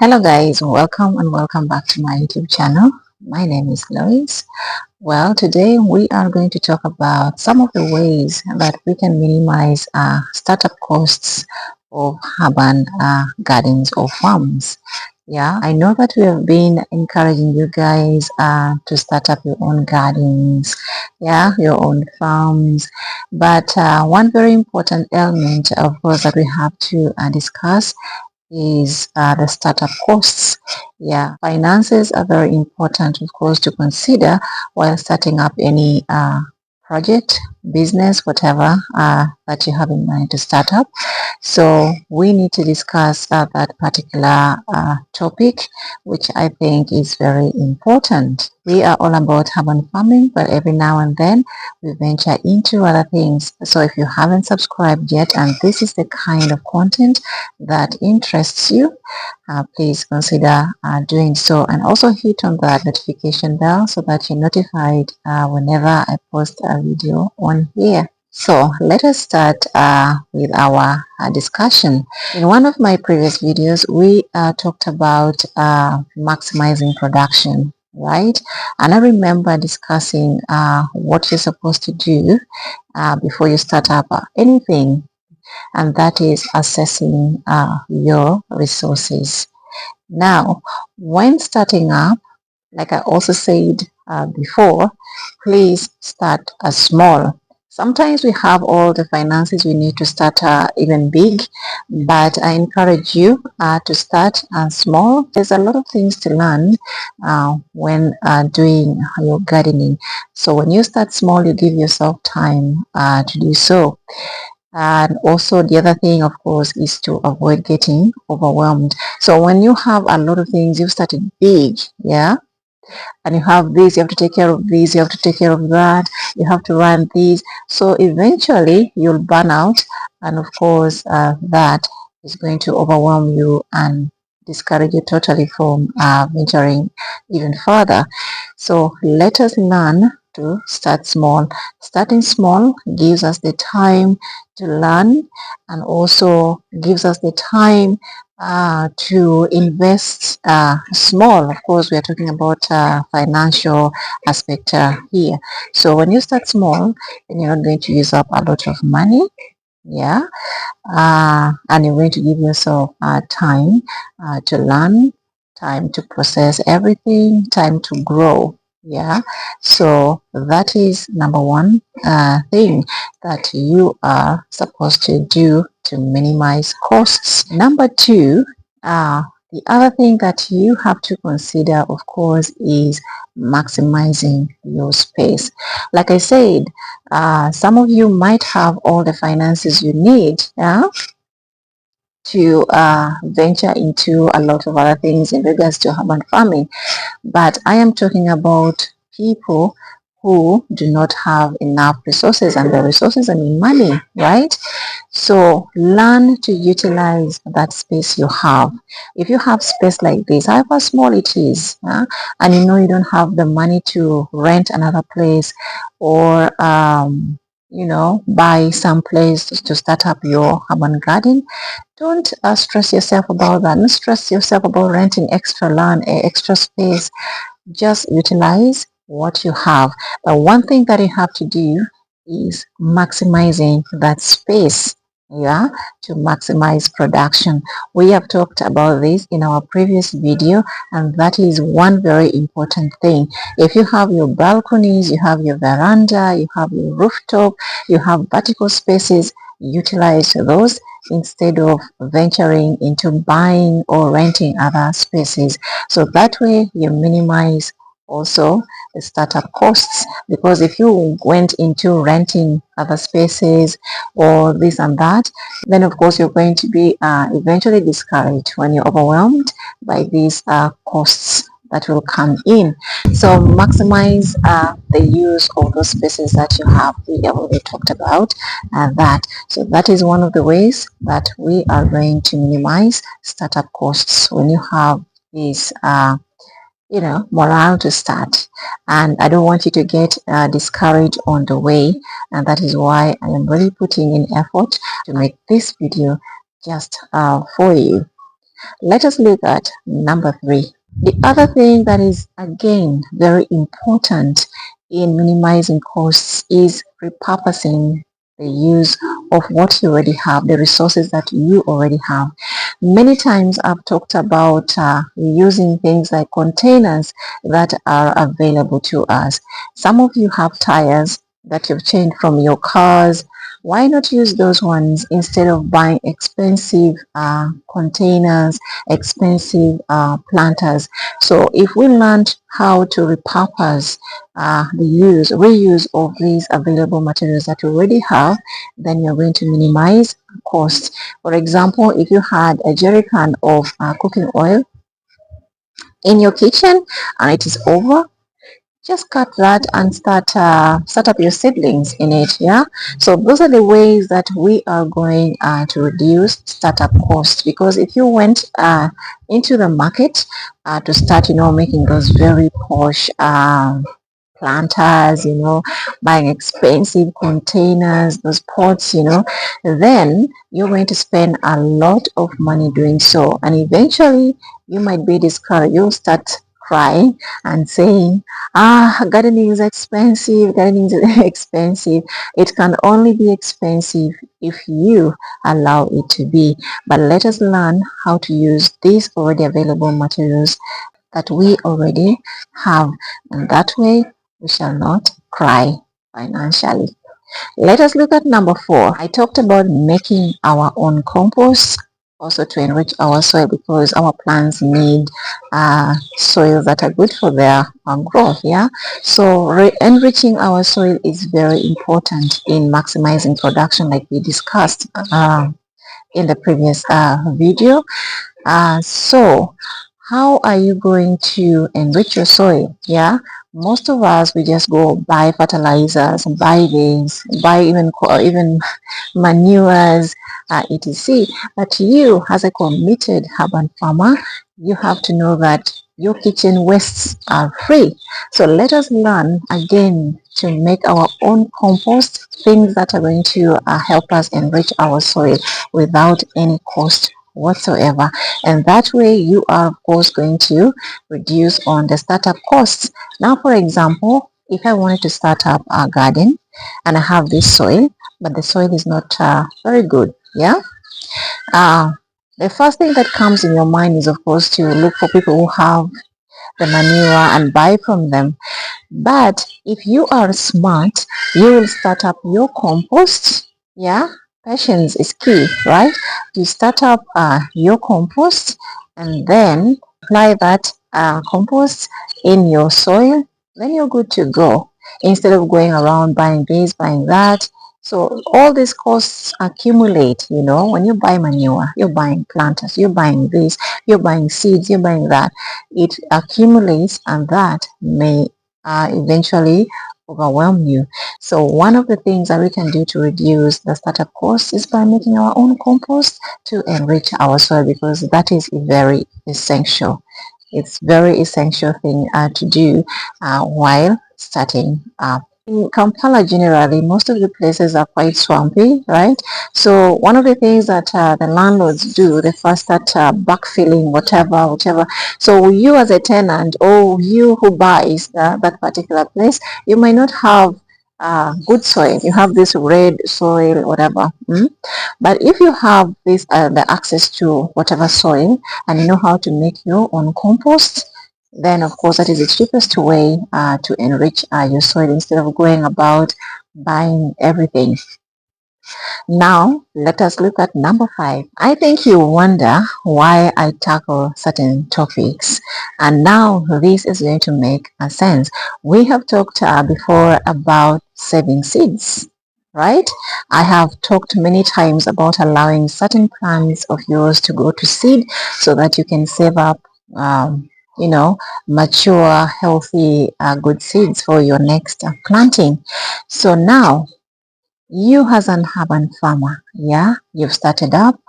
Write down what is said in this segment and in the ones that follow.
Hello guys, welcome and welcome back to my YouTube channel. My name is Lois. Well, today we are going to talk about some of the ways that we can minimize startup costs of urban gardens or farms. Yeah, I know that we have been encouraging you guys to start up your own gardens, yeah, your own farms. But one very important element, of course, that we have to discuss is the startup costs. Yeah, finances are very important, of course, to consider while starting up any project, business, whatever that you have in mind to start up. So we need to discuss that particular topic, which I think is very important. We are all about urban farming, but every now and then we venture into other things. So if you haven't subscribed yet and this is the kind of content that interests you, please consider doing so, and also hit on that notification bell so that you're notified whenever I post a video on here. So let us start with our discussion. In one of my previous videos, we talked about maximizing production, right? And I remember discussing what you're supposed to do before you start up anything, and that is assessing your resources. Now, when starting up, like I also said before, please start small. Sometimes we have all the finances we need to start even big, but I encourage you to start small. There's a lot of things to learn when doing your gardening. So when you start small, you give yourself time to do so. And also the other thing, of course, is to avoid getting overwhelmed. So when you have a lot of things, you've started big, yeah, and you have this, you have to take care of this, you have to take care of that, you have to run these. So eventually you'll burn out, and of course that is going to overwhelm you and discourage you totally from venturing even further. So let us learn to start small. Starting small gives us the time to learn, and also gives us the time to invest small. Of course, we are talking about financial aspect here. So when you start small, then you're not going to use up a lot of money. Yeah, and you're going to give yourself time to learn, time to process everything, time to grow. Yeah, so that is number one thing that you are supposed to do to minimize costs. Number two, the other thing that you have to consider, of course, is maximizing your space. Like I said, some of you might have all the finances you need, yeah, to venture into a lot of other things in regards to urban farming. But I am talking about people who do not have enough resources, and the resources, I mean money, right? So learn to utilize that space you have. If you have space like this, however small it is, and you know you don't have the money to rent another place, or buy some place to start up your urban garden, don't stress yourself about that. Don't stress yourself about renting extra land, extra space. Just utilize what you have. But one thing that you have to do is maximizing that space, yeah, to maximize production. We have talked about this in our previous video, and that is one very important thing. If you have your balconies, you have your veranda, you have your rooftop, you have vertical spaces, utilize those instead of venturing into buying or renting other spaces. So that way you minimize also the startup costs, because if you went into renting other spaces or this and that, then of course you're going to be eventually discouraged when you're overwhelmed by these costs that will come in. So maximize the use of those spaces that you have. We have already talked about that. So that is one of the ways that we are going to minimize startup costs when you have these morale to start. And I don't want you to get discouraged on the way, and that is why I am really putting in effort to make this video just for you. Let us look at number 3. The other thing that is again very important in minimizing costs is repurposing the use of what you already have, the resources that you already have. Many times I've talked about using things like containers that are available to us. Some of you have tires that you've changed from your cars. Why not use those ones instead of buying expensive containers, expensive planters? So if we learned how to repurpose the reuse of these available materials that you already have, then you're going to minimize costs. For example, if you had a jerry can of cooking oil in your kitchen and it is over, just cut that and start up your seedlings in it. Yeah, so those are the ways that we are going to reduce startup costs, because if you went into the market to start making those very posh planters, buying expensive containers, those pots, then you're going to spend a lot of money doing so, and eventually you might be discouraged. You'll start crying and saying, gardening is expensive, gardening is expensive. It can only be expensive if you allow it to be. But let us learn how to use these already available materials that we already have, and that way we shall not cry financially. Let us look at number 4. I talked about making our own compost, also to enrich our soil, because our plants need soil that are good for their growth. Yeah, so enriching our soil is very important in maximizing production, like we discussed in the previous video. So how are you going to enrich your soil? Yeah, most of us, we just go buy fertilizers, buy this, buy even manures, etc. But you, as a committed urban farmer, you have to know that your kitchen wastes are free. So let us learn again to make our own compost, things that are going to help us enrich our soil without any cost whatsoever. And that way you are of course going to reduce on the startup costs. Now, for example, if I wanted to start up a garden and I have this soil, but the soil is not very good, yeah, uh, the first thing that comes in your mind is of course to look for people who have the manure and buy from them. But if you are smart, you will start up your compost. Yeah, patience is key, right? You start up your compost and then apply that compost in your soil, then you're good to go. Instead of going around buying this, buying that. So all these costs accumulate, when you buy manure, you're buying planters, you're buying this, you're buying seeds, you're buying that. It accumulates, and that may eventually overwhelm you. So one of the things that we can do to reduce the startup costs is by making our own compost to enrich our soil, because that is very essential. It's very essential thing to do while starting up. In Kampala generally, most of the places are quite swampy, right? So one of the things that the landlords do, they first start backfilling whatever. So you as a tenant, or you who buys that particular place, you might not have good soil. You have this red soil, whatever. But if you have this the access to whatever soil, and you know how to make your own compost, then of course that is the cheapest way to enrich your soil, instead of going about buying everything. Now let us look at number 5. I think you wonder why I tackle certain topics, and now this is going to make a sense. We have talked before about saving seeds, right? I have talked many times about allowing certain plants of yours to go to seed, so that you can save up mature, healthy, good seeds for your next planting. So now, you as an urban farmer, yeah, you've started up.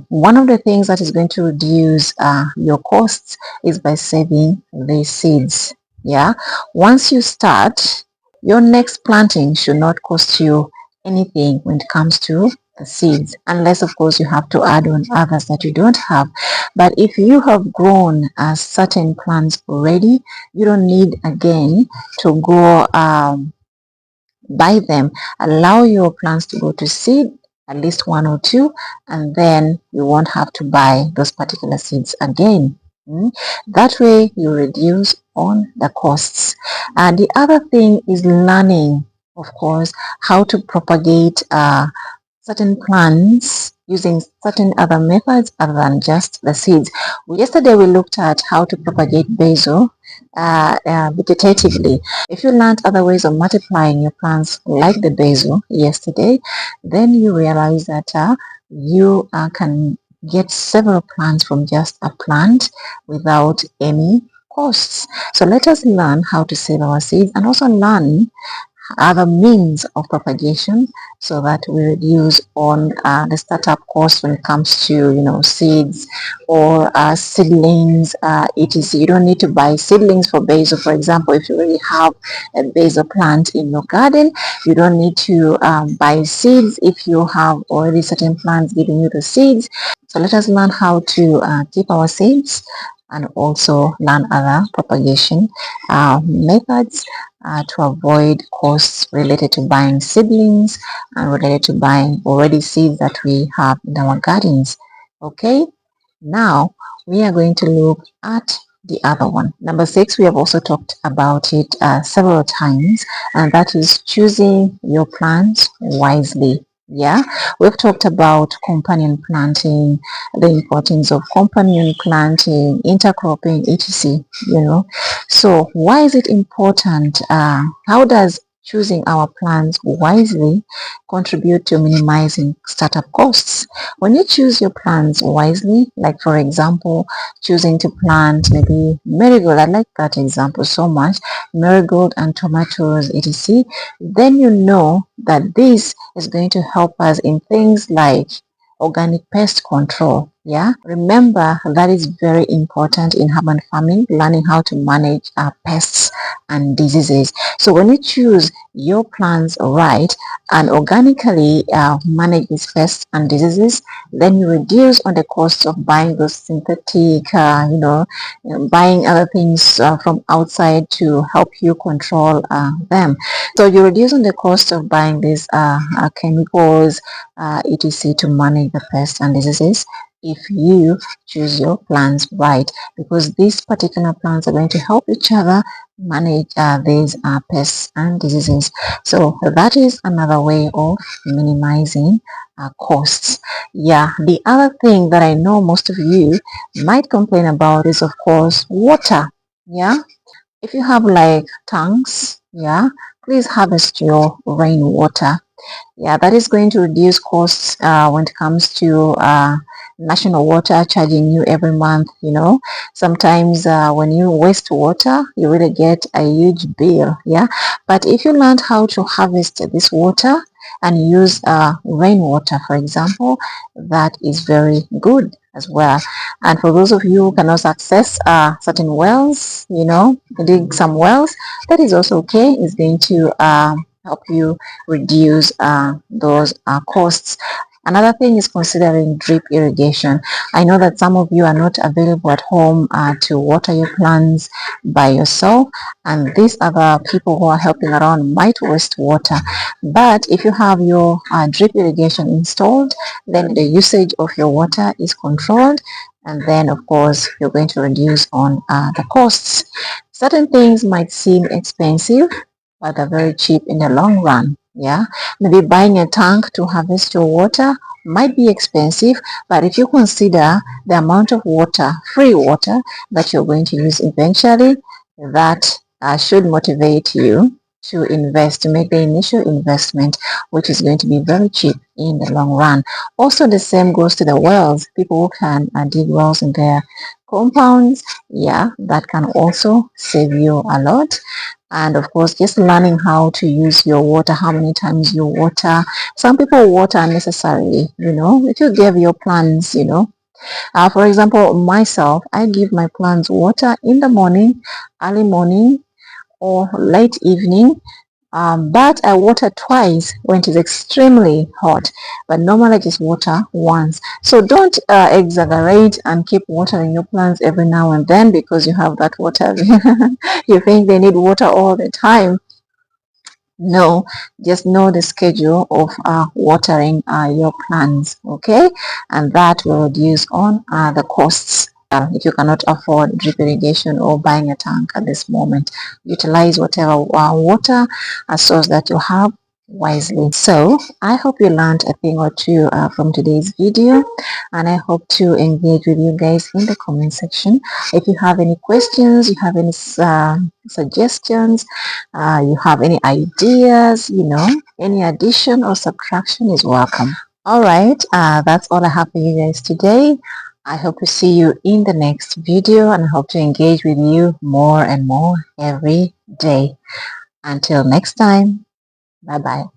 One of the things that is going to reduce your costs is by saving the seeds. Yeah, once you start, your next planting should not cost you anything when it comes to the seeds, unless of course you have to add on others that you don't have. But if you have grown certain plants already, you don't need again to go buy them. Allow your plants to go to seed, at least one or two, and then you won't have to buy those particular seeds again. That way you reduce on the costs. And the other thing is learning, of course, how to propagate certain plants using certain other methods other than just the seeds. Yesterday we looked at how to propagate basil vegetatively. If you learned other ways of multiplying your plants like the basil yesterday, then you realize that you can get several plants from just a plant without any costs. So let us learn how to save our seeds and also learn other means of propagation so that we reduce on the startup cost when it comes to seeds or seedlings, etc. You don't need to buy seedlings for basil. For example, if you already have a basil plant in your garden, you don't need to buy seeds if you have already certain plants giving you the seeds. So let us learn how to keep our seeds and also learn other propagation methods to avoid costs related to buying seedlings and related to buying already seeds that we have in our gardens. Okay, now we are going to look at the other one. Number 6, we have also talked about it several times, and that is choosing your plants wisely. Yeah, we've talked about companion planting, the importance of companion planting, intercropping, etc. So why is it important? How does choosing our plants wisely contribute to minimizing startup costs? When you choose your plants wisely, like for example, choosing to plant maybe marigold, I like that example so much, marigold and tomatoes, etc., then you know that this is going to help us in things like organic pest control. Yeah, remember that is very important in urban farming, learning how to manage pests and diseases. So when you choose your plants right and organically manage these pests and diseases, then you reduce on the cost of buying those synthetic, buying other things from outside to help you control them. So you reduce on the cost of buying these chemicals, etc. to manage the pests and diseases if you choose your plants right, because these particular plants are going to help each other manage these pests and diseases. So that is another way of minimizing costs. Yeah, the other thing that I know most of you might complain about is of course water. Yeah, if you have like tanks, yeah, please harvest your rainwater. Yeah, that is going to reduce costs when it comes to national water charging you every month. Sometimes when you waste water, you really get a huge bill. Yeah, but if you learned how to harvest this water and use rainwater, for example, that is very good as well. And for those of you who cannot access certain wells, dig some wells, that is also okay. It's going to help you reduce those costs. Another thing is considering drip irrigation. I know that some of you are not available at home to water your plants by yourself, and these other people who are helping around might waste water. But if you have your drip irrigation installed, then the usage of your water is controlled, and then of course you're going to reduce on the costs. Certain things might seem expensive, but are very cheap in the long run. Yeah, maybe buying a tank to harvest your water might be expensive, but if you consider the amount of water, free water, that you're going to use eventually, that should motivate you to invest, to make the initial investment, which is going to be very cheap in the long run. Also, the same goes to the wells. People who can dig wells in their compounds, yeah, that can also save you a lot. And of course, just learning how to use your water, how many times you water. Some people water unnecessarily, if you give your plants, for example, myself, I give my plants water in the morning, early morning, or late evening, but I water twice when it is extremely hot, but normally just water once. So don't exaggerate and keep watering your plants every now and then because you have that water. You think they need water all the time. No, just know the schedule of watering your plants, okay? And that will reduce on the costs. If you cannot afford drip irrigation or buying a tank at this moment, utilize whatever water source that you have wisely. So I hope you learned a thing or two from today's video, and I hope to engage with you guys in the comment section. If you have any questions, you have any suggestions, you have any ideas, any addition or subtraction is welcome. All right, that's all I have for you guys today. I hope to see you in the next video and I hope to engage with you more and more every day. Until next time, bye bye.